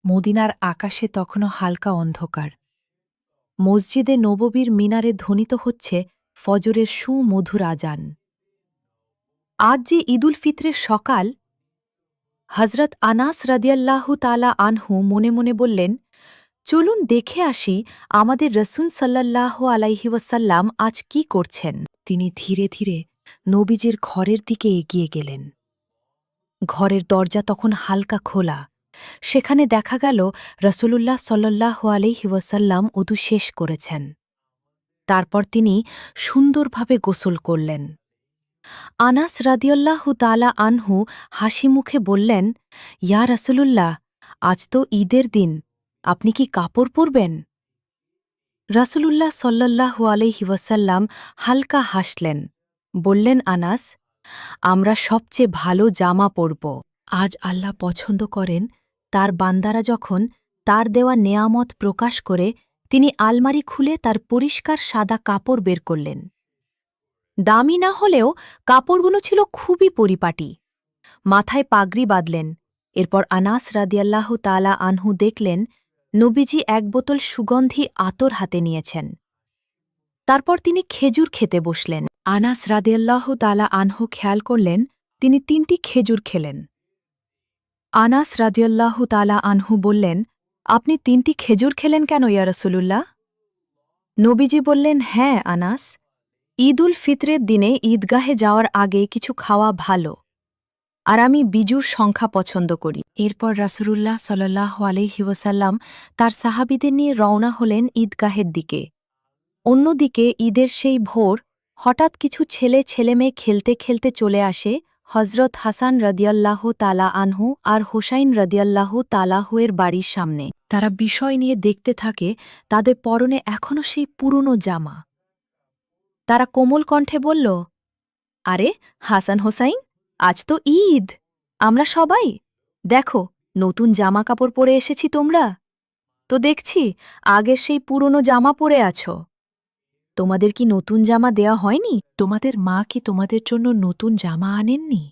মদিনার আকাশে তখনও হালকা অন্ধকার। মসজিদে নববীর মিনারে ধ্বনিত হচ্ছে ফজরের সুমধুর আজান। আজ যে ঈদুল ফিতরের সকাল, হজরত আনাস রাদিয়াল্লাহু তালা আনহু মনে মনে বললেন, চলুন দেখে আসি আমাদের রসুল সাল্লাল্লাহ আলাইহি ওয়াসাল্লাম আজ কি করছেন। তিনি ধীরে ধীরে নবীজির ঘরের দিকে এগিয়ে গেলেন। ঘরের দরজা তখন হালকা খোলা। সেখানে দেখা গেল রসুলুল্লাহ সাল্লাহ আলাইহি ওয়াসাল্লাম উদু শেষ করেছেন। তারপর তিনি সুন্দরভাবে গোসল করলেন। আনাস রাদিয়াল্লাহু তাআলা আনহু হাসি মুখে বললেন, ইয়া রাসূলুল্লাহ, আজ তো ঈদের দিন, আপনি কি কাপড় পরবেন? রাসূলুল্লাহ সাল্লাল্লাহু আলাইহি ওয়াসাল্লাম হালকা হাসলেন। বললেন, আনাস, আমরা সবচেয়ে ভালো জামা পরব। আজ আল্লাহ পছন্দ করেন তার বান্দারা যখন তার দেওয়া নেয়ামত প্রকাশ করে তিনি আলমারি খুলে তার পরিষ্কার সাদা কাপড় বের করলেন। দামি না হলেও কাপড়গুলো ছিল খুবই পরিপাটি। মাথায় পাগড়ি বাঁধলেন। এরপর আনাস রাদিয়াল্লাহু তাআলা আনহু দেখলেন নবীজি এক বোতল সুগন্ধি আতর হাতে নিয়েছেন। তারপর তিনি খেজুর খেতে বসলেন। আনাস রাদিয়াল্লাহু তাআলা আনহু খেয়াল করলেন তিনি 3টি খেজুর খেলেন। আনাস রাদিয়াল্লাহু তাআলা আনহু বললেন, আপনি 3টি খেজুর খেলেন কেন ইয়া রাসূলুল্লাহ? নবীজি বললেন, হ্যাঁ আনাস, ঈদুল ফিতরের দিনে ঈদগাহে যাওয়ার আগে কিছু খাওয়া ভালো, আর আমি বিজুর সংখ্যা পছন্দ করি। এরপর রাসূলুল্লাহ সাল্লাল্লাহু আলাইহি ওয়াসাল্লাম তার সাহাবীদের নিয়ে রওনা হলেন ঈদগাহের দিকে। অন্যদিকে ঈদের সেই ভোর হঠাৎ কিছু ছেলেমেয়ে খেলতে খেলতে চলে আসে হজরত হাসান রদিয়াল্লাহু তালা আনহু আর হোসাইন রদিয়াল্লাহু তালাহুয়ের বাড়ির সামনে। তারা বিষয় নিয়ে দেখতে থাকে তাদের পরনে এখনও সেই পুরনো জামা। তারা কোমল কণ্ঠে বলল, আরে হাসান হোসাইন, আজ তো ঈদ, আমরা সবাই দেখো নতুন জামা কাপড় পরে এসেছি, তোমরা তো দেখছি আগের সেই পুরনো জামা পরে আছো। তোমাদের কি নতুন জামা দেয়া হয়নি? তোমাদের মা কি তোমাদের জন্য নতুন জামা আনেননি?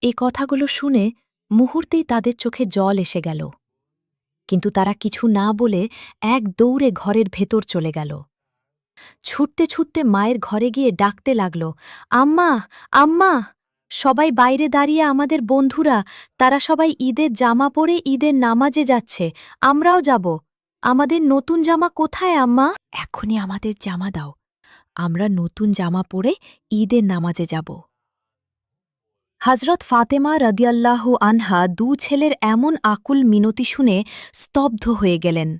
এই কথাগুলো শুনে মুহূর্তেই তাদের চোখে জল এসে গেল, কিন্তু তারা কিছু না বলে এক দৌড়ে ঘরের ভেতর চলে গেল। ছুটতে ছুটতে মায়ের ঘরে গিয়ে ডাকতে লাগল, আম্মা, আম্মা, সবাই বাইরে দাঁড়িয়ে আমাদের বন্ধুরা, তারা সবাই ঈদের জামা পরে ঈদের নামাজে যাচ্ছে, আমরাও যাব। আমাদের নতুন জামা কোথায় আম্মা? এখনই আমাদের জামা দাও, আমরা নতুন জামা পরে ঈদের নামাজে যাব। হজরত ফাতেমা রদিয়াল্লাহু আনহা 2 ছেলের এমন আকুল মিনতি শুনে স্তব্ধ হয়ে গেলেন।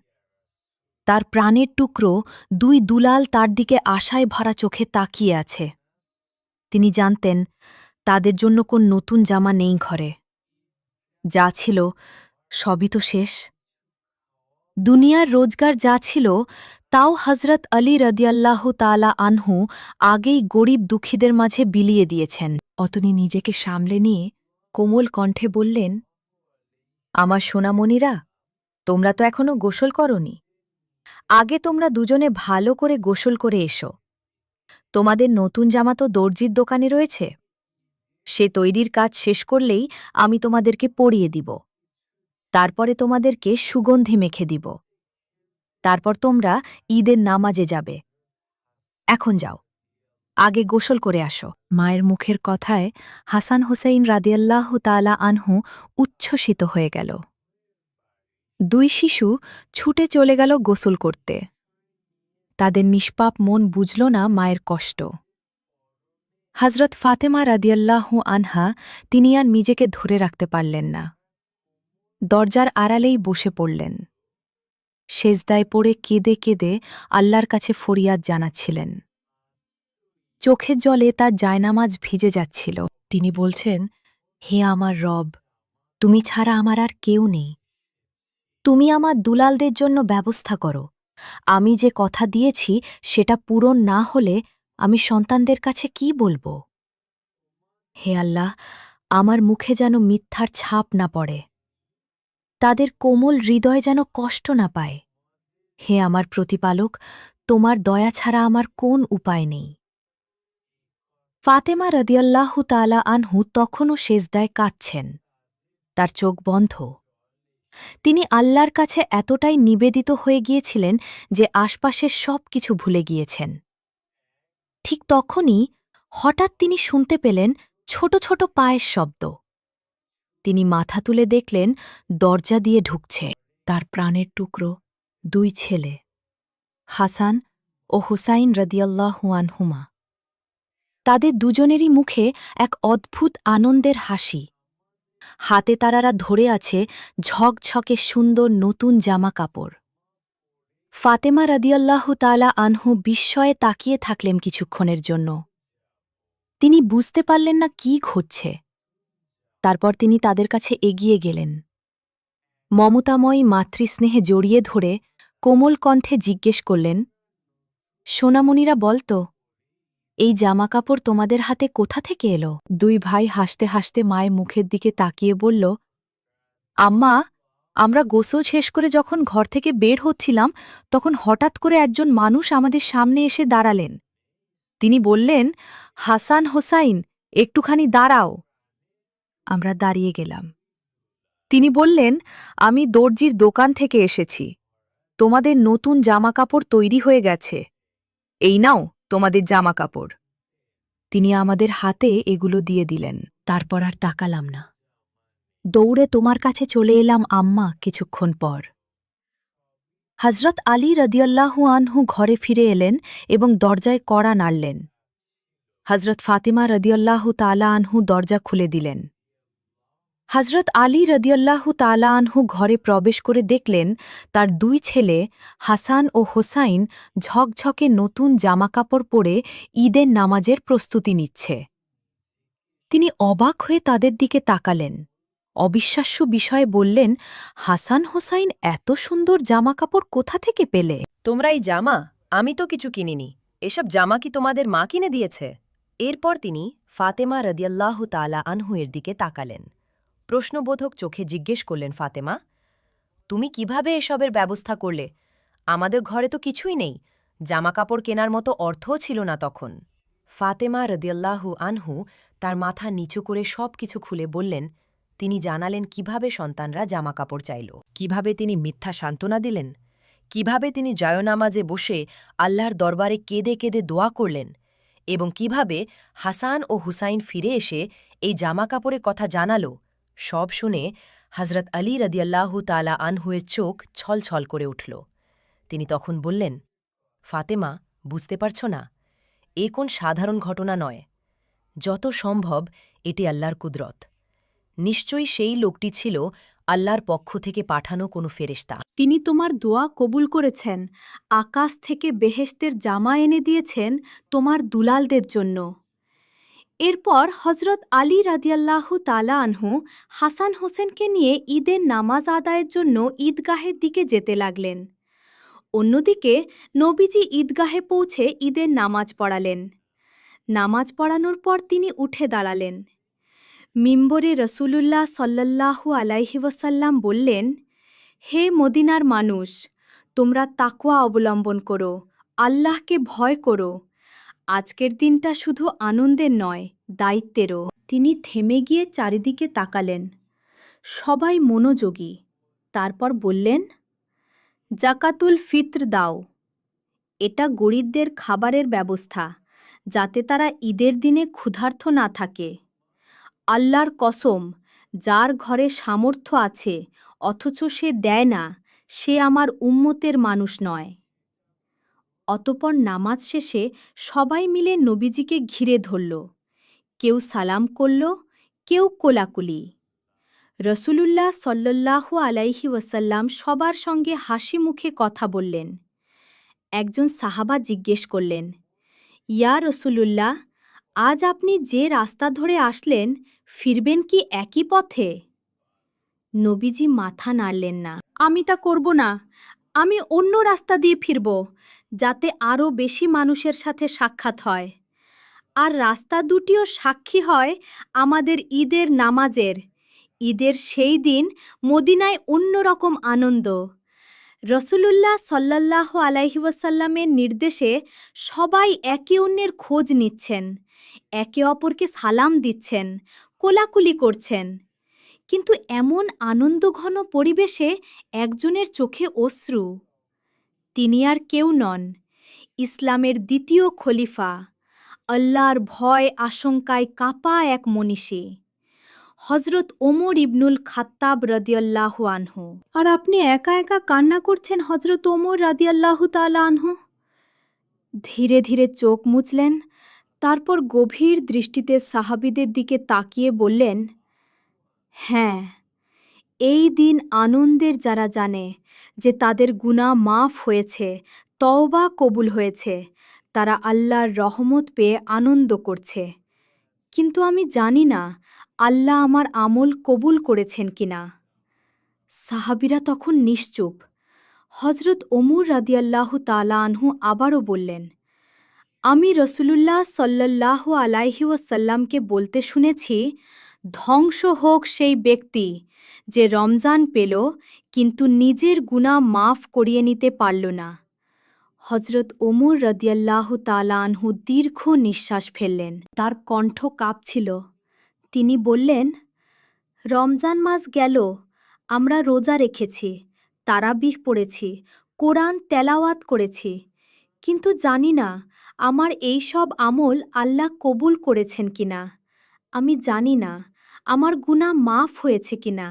তার প্রাণের টুকরো 2 দুলাল তার দিকে আশায় ভরা চোখে তাকিয়ে আছে। তিনি জানতেন তাদের জন্য কোন নতুন জামা নেই ঘরে। যা ছিল সবই তো শেষ। দুনিয়ার রোজগার যা ছিল তাও হজরত আলী রদিয়াল্লাহু তাআলা আনহু আগেই গরিব দুঃখীদের মাঝে বিলিয়ে দিয়েছেন। অতনি নিজেকে সামলে নিয়ে কোমল কণ্ঠে বললেন, আমার সোনামণিরা, তোমরা তো এখনো গোসল করনি। আগে তোমরা দুজনে ভালো করে গোসল করে এসো। তোমাদের নতুন জামা তো দর্জির দোকানে রয়েছে, সে তৈরির কাজ শেষ করলেই আমি তোমাদেরকে পরিয়ে দিব। তারপরে তোমাদেরকে সুগন্ধি মেখে দিব। তারপর তোমরা ঈদের নামাজে যাবে। এখন যাও, আগে গোসল করে আসো। মায়ের মুখের কথায় হাসান হোসাইন রাদিয়াল্লাহু তাআলা আনহু উচ্ছ্বসিত হয়ে গেল। 2 শিশু ছুটে চলে গেল গোসল করতে। তাদের নিষ্পাপ মন বুঝল না মায়ের কষ্ট। হজরত ফাতেমা রাদিয়াল্লাহু আনহা তিনি আর নিজেকে ধরে রাখতে পারলেন না। দরজার আড়ালেই বসে পড়লেন। সেজদায় পড়ে কেঁদে কেঁদে আল্লাহর কাছে ফরিয়াদ জানাচ্ছিলেন। চোখের জলে তার জায়নামাজ ভিজে যাচ্ছিল। তিনি বলছেন, হে আমার রব, তুমি ছাড়া আমার আর কেউ নেই। তুমি আমার দুলালদের জন্য ব্যবস্থা করো। আমি যে কথা দিয়েছি সেটা পূরণ না হলে আমি সন্তানদের কাছে কি বলবো? হে আল্লাহ, আমার মুখে যেন মিথ্যার ছাপ না পড়ে, তাদের কোমল হৃদয় যেন কষ্ট না পায়। হে আমার প্রতিপালক, তোমার দয়া ছাড়া আমার কোন উপায় নেই। ফাতেমা রদিয়াল্লাহু তাআলা আনহু তখনও সেজদায় কাঁদছেন। তার চোখ বন্ধ। তিনি আল্লাহর কাছে এতটাই নিবেদিত হয়ে গিয়েছিলেন যে আশপাশের সব কিছু ভুলে গিয়েছেন। ঠিক তখনই হঠাৎ তিনি শুনতে পেলেন ছোট ছোট পায়ের শব্দ। তিনি মাথা তুলে দেখলেন দরজা দিয়ে ঢুকছে তার প্রাণের টুকরো দুই ছেলে, হাসান ও হুসাইন রদিয়াল্লাহু আনহুমা। তাদের দুজনেরই মুখে এক অদ্ভুত আনন্দের হাসি। হাতে তারারা ধরে আছে ঝকঝকে সুন্দর নতুন জামা কাপড়। ফাতেমা রদিয়াল্লাহু তাআলা আনহু বিস্ময়ে তাকিয়ে থাকলেন কিছুক্ষণের জন্য। তিনি বুঝতে পারলেন না কি ঘটছে। তারপর তিনি তাদের কাছে এগিয়ে গেলেন। মমতাময়ী মাতৃস্নেহে জড়িয়ে ধরে কোমল কণ্ঠে জিজ্ঞেস করলেন, সোনামণিরা বলতো, এই জামাকাপড় তোমাদের হাতে কোথা থেকে এলো? দুই ভাই হাসতে হাসতে মায়ের মুখের দিকে তাকিয়ে বলল, আম্মা, আমরা গোসল শেষ করে যখন ঘর থেকে বের হচ্ছিলাম তখন হঠাৎ করে একজন মানুষ আমাদের সামনে এসে দাঁড়ালেন। তিনি বললেন, হাসান হোসাইন, একটুখানি দাঁড়াও। আমরা দাঁড়িয়ে গেলাম। তিনি বললেন, আমি দর্জির দোকান থেকে এসেছি। তোমাদের নতুন জামাকাপড় তৈরি হয়ে গেছে। এই নাও তোমাদের জামাকাপড়। তিনি আমাদের হাতে এগুলো দিয়ে দিলেন। তারপর আর তাকালাম না। দৌড়ে তোমার কাছে চলে এলাম আম্মা কিছুক্ষণ পর। হজরত আলী রদিয়াল্লাহু আনহু ঘরে ফিরে এলেন এবং দরজায় কড়া নাড়লেন। হজরত ফাতিমা রদিয়াল্লাহু তাআলা আনহু দরজা খুলে দিলেন। হজরত আলী রদিয়াল্লাহু তাআলা আনহু ঘরে প্রবেশ করে দেখলেন তার দুই ছেলে হাসান ও হোসাইন ঝকঝকে নতুন জামাকাপড় পরে ঈদের নামাজের প্রস্তুতি নিচ্ছে। তিনি অবাক হয়ে তাদের দিকে তাকালেন। অবিশ্বাস্য বিষয়ে বললেন, হাসান হোসাইন এত সুন্দর জামাকাপড় কোথা থেকে পেলে? তোমরা এই জামা? আমি তো কিছু কিনিনি। এসব জামা কি তোমাদের মা কিনে দিয়েছে? এরপর তিনি ফাতেমা রদিয়াল্লাহু তাআলা আনহু এর দিকে তাকালেন। প্রশ্নবোধক চোখে জিজ্ঞেস করলেন, ফাতেমা, তুমি কিভাবে এসবের ব্যবস্থা করলে? আমাদের ঘরে তো কিছুই নেই। জামাকাপড় কেনার মতো অর্থও ছিল না তখন। ফাতেমা রদিয়াল্লাহু আনহু তার মাথা নিচু করে সব কিছু খুলে বললেন। তিনি জানালেন কিভাবে সন্তানরা জামাকাপড় চাইল, কিভাবে তিনি মিথ্যা সান্ত্বনা দিলেন, কিভাবে তিনি জায়নামাজে বসে আল্লাহর দরবারে কেঁদে কেঁদে দোয়া করলেন, এবং কিভাবে হাসান ও হুসাইন ফিরে এসে এই জামাকাপড়ের কথা জানাল। সব শুনে হজরত আলী রদিয়াল্লাহু তাআলা আনহুয়ের চোখ ছলছল করে উঠল। তিনি তখন বললেন, ফাতেমা, বুঝতে পারছ না? এ কোন সাধারণ ঘটনা নয়। যত সম্ভব এটি আল্লাহর কুদরত। নিশ্চয়ই সেই লোকটি ছিল আল্লাহর পক্ষ থেকে পাঠানো কোনো ফেরেশতা। তিনি তোমার দোয়া কবুল করেছেন, আকাশ থেকে বেহেশতের জামা এনে দিয়েছেন তোমার দুলালদের জন্য। এরপর হজরত আলী রাদিয়াল্লাহু তাআলা আনহু হাসান হোসেনকে নিয়ে ঈদের নামাজ আদায়ের জন্য ঈদগাহের দিকে যেতে লাগলেন। অন্যদিকে নবীজি ঈদগাহে পৌঁছে ঈদের নামাজ পড়ালেন। নামাজ পড়ানোর পর তিনি উঠে দাঁড়ালেন। মিম্বরে রসূলুল্লাহ সাল্লাল্লাহু আলাইহি ওয়াসাল্লাম বললেন, হে মদিনার মানুষ, তোমরা তাকওয়া অবলম্বন করো, আল্লাহকে ভয় করো। আজকের দিনটা শুধু আনন্দের নয়, দায়িত্বেরও। তিনি থেমে গিয়ে চারিদিকে তাকালেন। সবাই মনোযোগী। তারপর বললেন, জাকাতুল ফিত্র দাও। এটা গরিবদের খাবারের ব্যবস্থা, যাতে তারা ঈদের দিনে ক্ষুধার্ত না থাকে। আল্লাহর কসম, যার ঘরে সামর্থ্য আছে অথচ সে দেয় না, সে আমার উম্মতের মানুষ নয়। অতপর নামাজ শেষে সবাই মিলে নবীজিকে ঘিরে ধরল। কেউ সালাম করল, কেউ কোলাকুলি। রসূলুল্লাহ সাল্লাল্লাহু আলাইহি ওয়াসাল্লাম সবার সঙ্গে হাসি মুখে কথা বললেন। একজন সাহাবা জিজ্ঞেস করলেন, ইয়া রসূলুল্লাহ, আজ আপনি যে রাস্তা ধরে আসলেন, ফিরবেন কি একই পথে? নবীজি মাথা নাড়লেন না। আমি তা করব না। আমি অন্য রাস্তা দিয়ে ফিরব, যাতে আরও বেশি মানুষের সাথে সাক্ষাৎ হয়। আর রাস্তা দুটিও সাক্ষী হয় আমাদের ঈদের নামাজের। ঈদের সেই দিন মদিনায় অন্যরকম আনন্দ। রসূলুল্লাহ সাল্লাল্লাহু আলাইহি ওয়াসাল্লামের নির্দেশে সবাই একে অন্যের খোঁজ নিচ্ছেন, একে অপরকে সালাম দিচ্ছেন, কোলাকুলি করছেন। কিন্তু এমন আনন্দঘন পরিবেশে একজনের চোখে অশ্রু। তিনি আর কেউ নন, ইসলামের দ্বিতীয় খলিফা, আল্লাহর ভয় আশঙ্কায় কাঁপা এক মনীষী, হজরত ওমর ইবনুল খাত্তাব রাদিয়াল্লাহু আনহু। আর আপনি একা একা কান্না করছেন হজরত ওমর রাদিয়াল্লাহু তাআলা আনহু? ধীরে ধীরে চোখ মুছলেন, তারপর গভীর দৃষ্টিতে সাহাবীদের দিকে তাকিয়ে বললেন, হ্যাঁ, এই দিন আনন্দের যারা জানে যে তাদের গুনাহ মাফ হয়েছে, তওবা কবুল হয়েছে, তারা আল্লাহর রহমত পেয়ে আনন্দ করছে। কিন্তু আমি জানি না আল্লাহ আমার আমল কবুল করেছেন কিনা। সাহাবীরা তখন নিশ্চুপ। হজরত ওমর রাদিয়াল্লাহু তাআলা আনহু আবারও বললেন, আমি রসুলুল্লাহ সাল্লাল্লাহু আলাইহি ওয়াসাল্লামকে বলতে শুনেছি, ধ্বংস হোক সেই ব্যক্তি যে রমজান পেল কিন্তু নিজের গুনাহ মাফ করিয়ে নিতে পারল না। হজরত ওমর রাদিয়াল্লাহু তাআলা আনহু দীর্ঘ নিঃশ্বাস ফেললেন। তার কণ্ঠ কাঁপছিল। তিনি বললেন, রমজান মাস গেল, আমরা রোজা রেখেছি, তারাবিহ পড়েছি, কোরআন তেলাওয়াত করেছি, কিন্তু জানি না আমার এই সব আমল আল্লাহ কবুল করেছেন কিনা। আমি জানি না আমার গুনাহ মাফ হয়েছে কিনা।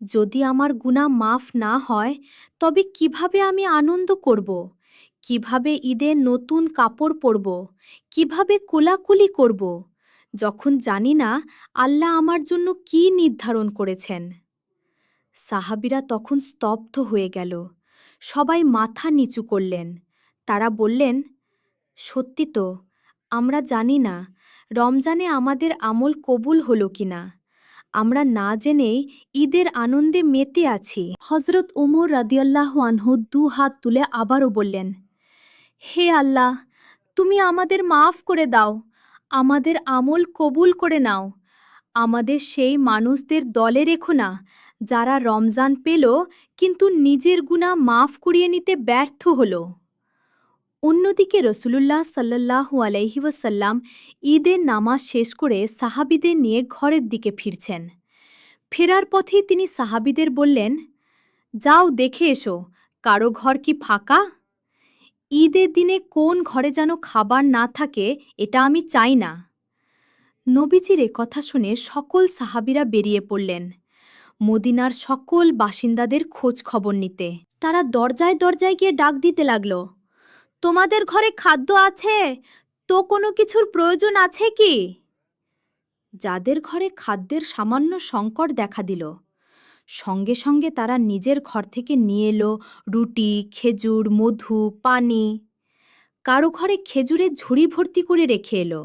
যদি আমার গুনাহ মাফ না হয় তবে কিভাবে আমি আনন্দ করব? কিভাবে ঈদের নতুন কাপড় পরব? কিভাবে কোলাকুলি করব যখন জানি না আল্লাহ আমার জন্য কি নির্ধারণ করেছেন? সাহাবীরা তখন স্তব্ধ হয়ে গেল। সবাই মাথা নিচু করলেন। তারা বললেন, সত্যি তো, আমরা জানি না রমজানে আমাদের আমল কবুল হলো কিনা। আমরা না জেনেই ঈদের আনন্দে মেতে আছি। হজরত ওমর রাদিয়াল্লাহু আনহু দু হাত তুলে আবারও বললেন, হে আল্লাহ, তুমি আমাদের মাফ করে দাও, আমাদের আমল কবুল করে নাও। আমাদের সেই মানুষদের দলে রেখো না যারা রমজান পেল কিন্তু নিজের গুনাহ মাফ করিয়ে নিতে ব্যর্থ হল। অন্যদিকে রসুলুল্লাহ সাল্লাল্লাহু আলাইহি ওয়াসাল্লাম ঈদের নামাজ শেষ করে সাহাবীদের নিয়ে ঘরের দিকে ফিরছেন। ফেরার পথেই তিনি সাহাবীদের বললেন, যাও দেখে এসো কারো ঘর কি ফাঁকা। ঈদের দিনে কোন ঘরে যেন খাবার না থাকে এটা আমি চাই না। নবীজির এ কথা শুনে সকল সাহাবীরা বেরিয়ে পড়লেন মদিনার সকল বাসিন্দাদের খোঁজ খবর নিতে। তারা দরজায় দরজায় গিয়ে ডাক দিতে লাগল, তোমাদের ঘরে খাদ্য আছে তো? কোনো কিছুর প্রয়োজন আছে কি? যাদের ঘরে খাদ্যের সামান্য সংকট দেখা দিল, সঙ্গে সঙ্গে তারা নিজের ঘর থেকে নিয়ে এলো রুটি, খেজুর, মধু, পানি। কারো ঘরে খেজুরের ঝুড়ি ভর্তি করে রেখে এলো।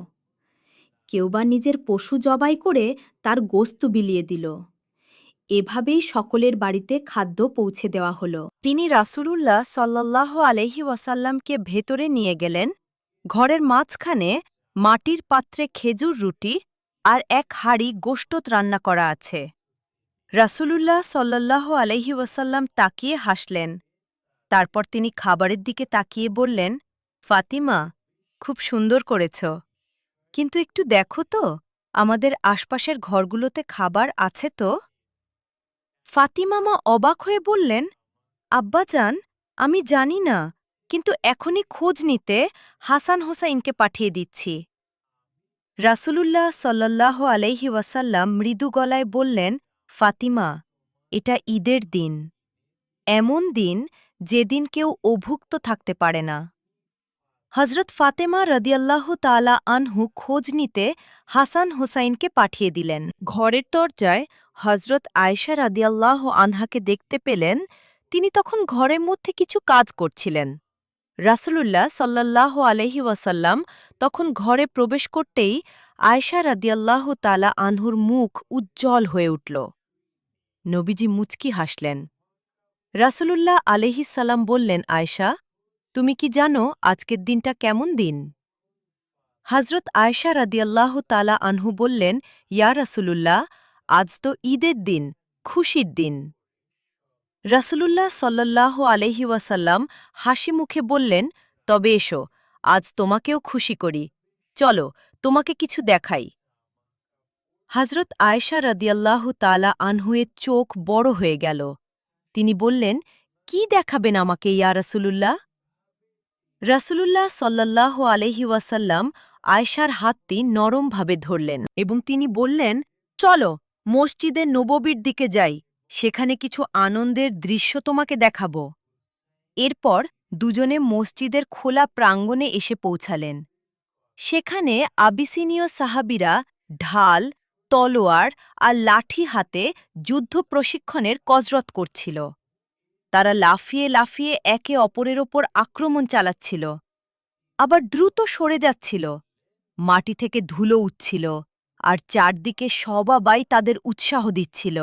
কেউ বা নিজের পশু জবাই করে তার গোস্ত বিলিয়ে দিল। এভাবেই সকলের বাড়িতে খাদ্য পৌঁছে দেওয়া হলো। তিনি রাসূলুল্লাহ সাল্লাল্লাহু আলাইহি ওয়াসাল্লামকে ভেতরে নিয়ে গেলেন। ঘরের মাঝখানে মাটির পাত্রে খেজুর রুটি আর এক হাঁড়ি গোশত রান্না করা আছে। রাসূলুল্লাহ সাল্লাল্লাহু আলাইহি ওয়াসাল্লাম তাকিয়ে হাসলেন। তারপর তিনি খাবারের দিকে তাকিয়ে বললেন, ফাতিমা, খুব সুন্দর করেছ, কিন্তু একটু দেখো তো আমাদের আশপাশের ঘরগুলোতে খাবার আছে তো? ফাতিমা মা অবাক হয়ে বললেন, আব্বাজান, আমি জানি না, কিন্তু এখনই খোঁজ নিতে হাসান হোসাইনকে পাঠিয়ে দিচ্ছি। রাসূলুল্লাহ সাল্লাল্লাহু আলাইহি ওয়াসাল্লাম মৃদু গলায় বললেন, ফাতিমা, এটা ঈদের দিন, এমন দিন যেদিন কেউ অভুক্ত থাকতে পারে না। হজরত ফাতেমা রাদিয়াল্লাহু তাআলা আনহু খোঁজ নিতে হাসান হোসাইনকে পাঠিয়ে দিলেন। ঘরের দরজায় হজরত আয়েশা রাদিয়াল্লাহু আনহাকে দেখতে পেলেন। তিনি তখন ঘরের মধ্যে কিছু কাজ করছিলেন। রাসূলুল্লাহ সাল্লাল্লাহু আলাইহি ওয়াসাল্লাম তখন ঘরে প্রবেশ করতেই আয়েশা রাদিয়াল্লাহু তাআলা আনহুর মুখ উজ্জ্বল হয়ে উঠল। নবীজি মুচকি হাসলেন। রাসূলুল্লাহ আলাইহিস সালাম বললেন, আয়েশা, তুমি কি জানো আজকের দিনটা কেমন দিন? হজরত আয়েশা রাদিয়াল্লাহু তাআলা আনহু বললেন, ইয়া রাসূলুল্লাহ, আজ তো ঈদের দিন, খুশির দিন। রাসূলুল্লাহ সাল্লাল্লাহু আলাইহি ওয়াসাল্লাম হাসি মুখে বললেন, তবে এসো, আজ তোমাকেও খুশি করি, চলো তোমাকে কিছু দেখাই। হজরত আয়েশা রাদিয়াল্লাহু তাআলা আনহুয়ের চোখ বড় হয়ে গেল। তিনি বললেন, কি দেখাবেন আমাকে ইয়া রাসূলুল্লাহ? রাসূলুল্লাহ সাল্লাল্লাহু আলাইহি ওয়াসাল্লাম আয়েশার হাতটি নরমভাবে ধরলেন এবং তিনি বললেন, চলো মসজিদে নববীর দিকে যাই, সেখানে কিছু আনন্দের দৃশ্য তোমাকে দেখাব। এরপর দুজনে মসজিদের খোলা প্রাঙ্গণে এসে পৌঁছালেন। সেখানে আবিসিনীয় সাহাবীরা ঢাল, তলোয়ার আর লাঠি হাতে যুদ্ধ প্রশিক্ষণের কসরত করছিল। তারা লাফিয়ে লাফিয়ে একে অপরের ওপর আক্রমণ চালাচ্ছিল, আবার দ্রুত সরে যাচ্ছিল। মাটি থেকে ধুলো উঠছিল, আর চারদিকে সবাই তাদের উৎসাহ দিচ্ছিল।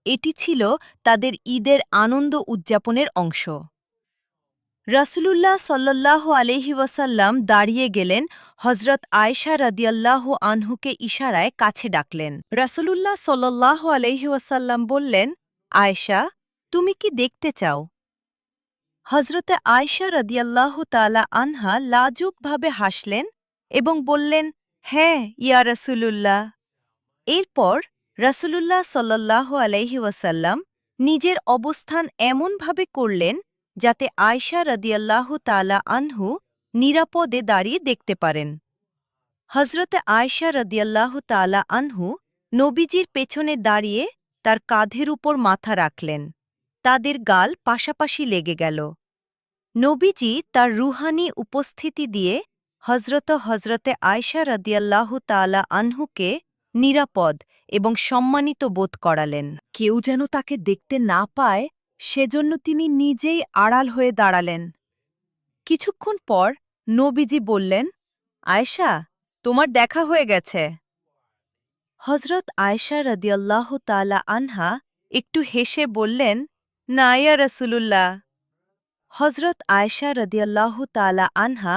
এটি ছিল তাদের ঈদের আনন্দ উদযাপনের অংশ। রাসূলুল্লাহ সাল্লাল্লাহু আলাইহি ওয়াসাল্লাম দাঁড়িয়ে গেলেন, হযরত আয়েশা রাদিয়াল্লাহু আনহুকে ইশারায় কাছে ডাকলেন। রাসূলুল্লাহ সাল্লাল্লাহু আলাইহি ওয়াসাল্লাম বললেন, আয়েশা, তুমি কি দেখতে চাও? হযরতে আয়েশা রাদিয়াল্লাহু তাআলা আনহা লাজুকভাবে হাসলেন এবং বললেন, হ্যাঁ ইয়া রাসূলুল্লাহ। এরপর রাসূলুল্লাহ সাল্লাল্লাহু আলাইহি ওয়াসাল্লাম নিজের অবস্থান এমনভাবে করলেন যাতে আয়েশা রাদিয়াল্লাহু তাআলা আনহু নিরাপদে দাঁড়িয়ে দেখতে পারেন। হযরতে আয়েশা রাদিয়াল্লাহু তাআলা আনহু নবীজির পেছনে দাঁড়িয়ে তার কাঁধের উপর মাথা রাখলেন। তাদের গাল পাশাপাশি লেগে গেল। নবীজি তার রুহানি উপস্থিতি দিয়ে হজরতে আয়েশা রাদিয়াল্লাহু তাআলা আনহুকে নিরাপদ এবং সম্মানিত বোধ করালেন। কেউ যেন তাকে দেখতে না পায়, সেজন্য তিনি নিজেই আড়াল হয়ে দাঁড়ালেন। কিছুক্ষণ পর নবীজি বললেন, আয়েশা, তোমার দেখা হয়ে গেছে। হজরত আয়েশা রাদিয়াল্লাহু তাআলা আনহা একটু হেসে বললেন, না ইয়া রাসূলুল্লাহ। হজরত আয়েশা রাদিয়াল্লাহু তাআলা আনহা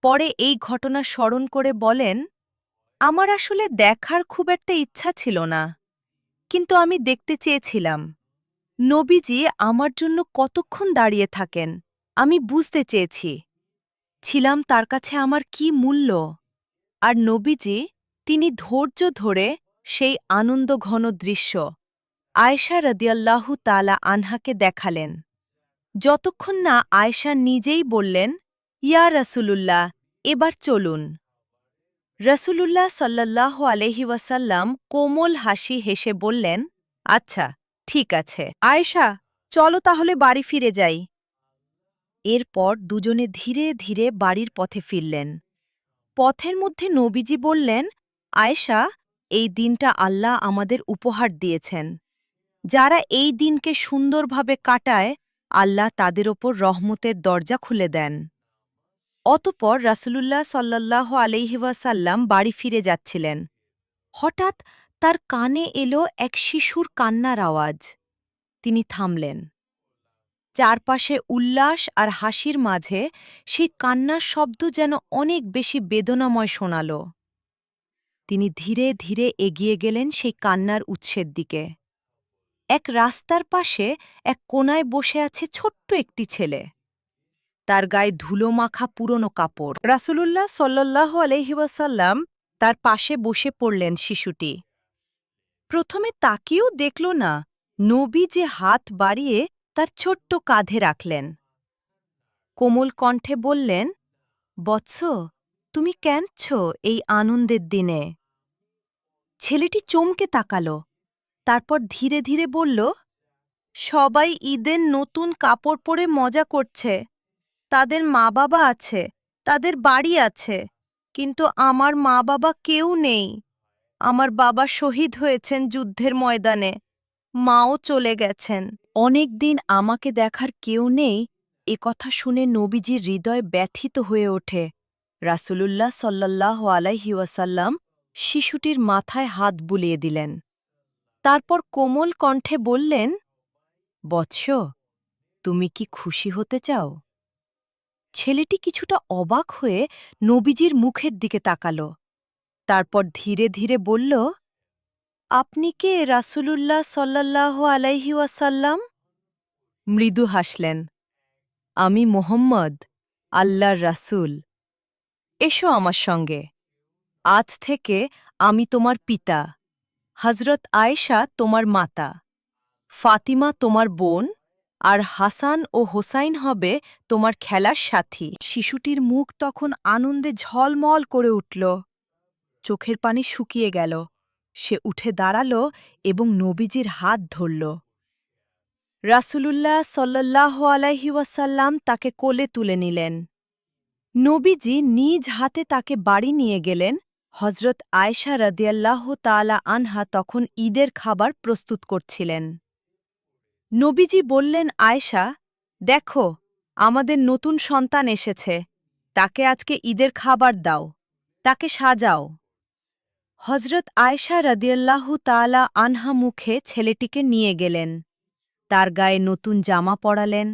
পরে এই ঘটনা স্মরণ করে বলেন, আমার আসলে দেখার খুব একটা ইচ্ছা ছিল না, কিন্তু আমি দেখতে চেয়েছিলাম। নবীজি আমার জন্য কতক্ষণ দাঁড়িয়ে থাকেন আমি বুঝতে চেয়েছি। ছিলাম তার কাছে আমার কি মূল্য। আর নবীজি তিনি ধৈর্য ধরে সেই আনন্দঘন দৃশ্য আয়েশা রাদিয়াল্লাহু তাআলা আনহাকে দেখালেন, যতক্ষণ না আয়েশা নিজেই বললেন, ইয়া রাসূলুল্লাহ, এবার চলুন। রাসূলুল্লাহ সাল্লাল্লাহু আলাইহি ওয়াসাল্লাম কোমল হাসি হেসে বললেন, আচ্ছা ঠিক আছে আয়েশা, চলো তাহলে বাড়ি ফিরে যাই। এরপর দুজনে ধীরে ধীরে বাড়ির পথে ফিরলেন। পথের মধ্যে নবীজি বললেন, আয়েশা, এই দিনটা আল্লাহ আমাদের উপহার দিয়েছেন। যারা এই দিনকে সুন্দরভাবে কাটায়, আল্লাহ তাদের ওপর রহমতের দরজা খুলে দেন। অতঃপর রাসূলুল্লাহ সাল্লাল্লাহু আলাইহি ওয়াসাল্লাম বাড়ি ফিরে যাচ্ছিলেন। হঠাৎ তার কানে এলো এক শিশুর কান্নার আওয়াজ। তিনি থামলেন। চারপাশে উল্লাস আর হাসির মাঝে সেই কান্নার শব্দ যেন অনেক বেশি বেদনাময় শোনাল। তিনি ধীরে ধীরে এগিয়ে গেলেন সেই কান্নার উৎসের দিকে। এক রাস্তার পাশে এক কোণায় বসে আছে ছোট্ট একটি ছেলে। তার গায়ে ধুলো মাখা পুরনো কাপড়। রাসূলুল্লাহ সাল্লাল্লাহু আলাইহি ওয়াসাল্লাম তার পাশে বসে পড়লেন শিশুটি। প্রথমে তাকিয়েও দেখল না, নবী যে হাত বাড়িয়ে তার ছোট্ট কাঁধে রাখলেন। কোমল কণ্ঠে বললেন, বৎস, তুমি কেঁদছ এই আনন্দের দিনে? ছেলেটি চমকে তাকাল, তারপর ধীরে ধীরে বলল, সবাই ঈদের নতুন কাপড় পরে মজা করছে। তাদের মা বাবা আছে, তাদের বাড়ি আছে, কিন্তু আমার মা বাবা কেউ নেই। আমার বাবা শহীদ হয়েছেন যুদ্ধের ময়দানে, মাও চলে গেছেন। অনেক দিন আমাকে দেখার কেউ নেই, এ কথা শুনে নবীজির হৃদয় ব্যথিত হয়ে ওঠে। রাসূলুল্লাহ সাল্লাল্লাহু আলাইহি ওয়াসাল্লাম শিশুটির মাথায় হাত বুলিয়ে দিলেন। তারপর কোমল কণ্ঠে বললেন, বৎস, তুমি কি খুশি হতে চাও? ছেলেটি কিছুটা অবাক হয়ে নবীজির মুখের দিকে তাকাল। তারপর ধীরে ধীরে বলল, আপনি কে রাসূলুল্লাহ সাল্লাল্লাহু আলাইহি ওয়াসাল্লাম? মৃদু হাসলেন, আমি মুহাম্মদ, আল্লাহর রাসূল। এসো আমার সঙ্গে। আজ থেকে আমি তোমার পিতা। হজরত আয়েশা তোমার মাতা, ফাতিমা তোমার বোন, আর হাসান ও হোসাইন হবে তোমার খেলার সাথী। শিশুটির মুখ তখন আনন্দে ঝলমল করে উঠল। চোখের পানি শুকিয়ে গেল। সে উঠে দাঁড়াল এবং নবীজির হাত ধরল। রাসূলুল্লাহ সাল্লাল্লাহু আলাইহি ওয়াসাল্লাম তাকে কোলে তুলে নিলেন। নবীজি নিজ হাতে তাকে বাড়ি নিয়ে গেলেন। হজরত আয়েশা রাদিয়াল্লাহু তাআলা আনহা তখন ঈদের খাবার প্রস্তুত করছিলেন। নবীজি বললেন, আয়েশা, দেখো, আমাদের নতুন সন্তান এসেছে। তাকে আজকে ঈদের খাবার দাও, তাকে সাজাও। হজরত আয়েশা রাদিয়াল্লাহু তাআলা আনহা মুখে ছেলেটিকে নিয়ে গেলেন। তার গায়ে নতুন জামা পরালেন,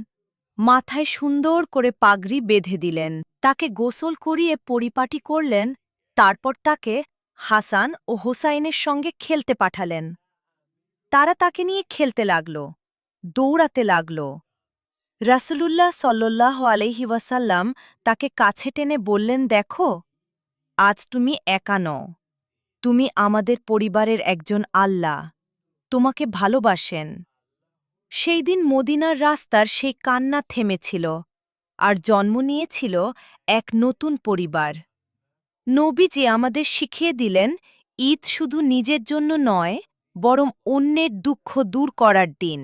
মাথায় সুন্দর করে পাগড়ি বেঁধে দিলেন। তাকে গোসল করিয়ে পরিপাটি করলেন। তারপর তাকে হাসান ও হোসাইনের সঙ্গে খেলতে পাঠালেন। তারা তাকে নিয়ে খেলতে লাগল, দৌড়াতে লাগল। রাসূলুল্লাহ সাল্লাল্লাহু আলাইহি ওয়াসাল্লাম তাকে কাছে টেনে বললেন, দেখো, আজ তুমি একা নও। তুমি আমাদের পরিবারের একজন আল্লাহ তোমাকে ভালোবাসেন। সেই দিন মদিনার রাস্তার সেই কান্না থেমেছিল আর জন্ম নিয়েছিল এক নতুন পরিবার। নবীজি আমাদের শিখিয়ে দিলেন, ঈদ শুধু নিজের জন্য নয়, বরং অন্যের দুঃখ দূর করার দিন।